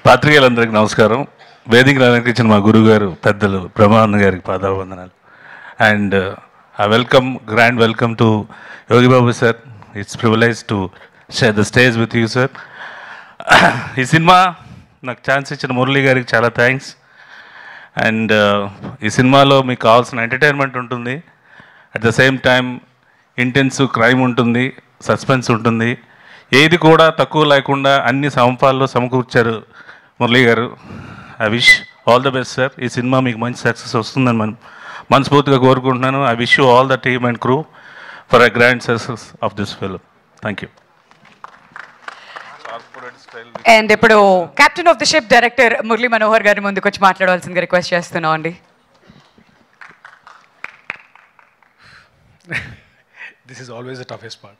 పాత్రికేయులందరికీ నమస్కారం. వేదికను అలంకరించిన మా గురుగారు పెద్దలు బ్రహ్మానంద గారికి పాదావందనాలు. And grand welcome to Yogi Babu sir. It's privilege to share the stage with you sir. ఈ సినిమా నాకు ఛాన్స్ ఇచ్చిన మురళి గారికి చాలా థ్యాంక్స్. అండ్ ఈ సినిమాలో మీకు కావాల్సిన ఎంటర్టైన్మెంట్ ఉంటుంది, at the same time intense crime ఉంటుంది, సస్పెన్స్ ఉంటుంది. ఏది కూడా తక్కువ లేకుండా అన్ని సమపాల్లో సమకూర్చారు మురళి గారు. I wish all the best sir. ఈ సినిమా మీకు మంచి సక్సెస్ వస్తుందని మనస్ఫూర్తిగా కోరుకుంటున్నాను. I wish you all the team and crew for a grand success of this film. Thank you. అండ్ ఇప్పుడు captain of the ship director Murali Manohar గారి ముందుకు వచ్చి మాట్లాడవలసిందిగా రిక్వెస్ట్ చేస్తున్నాం అండి. This is always the toughest part.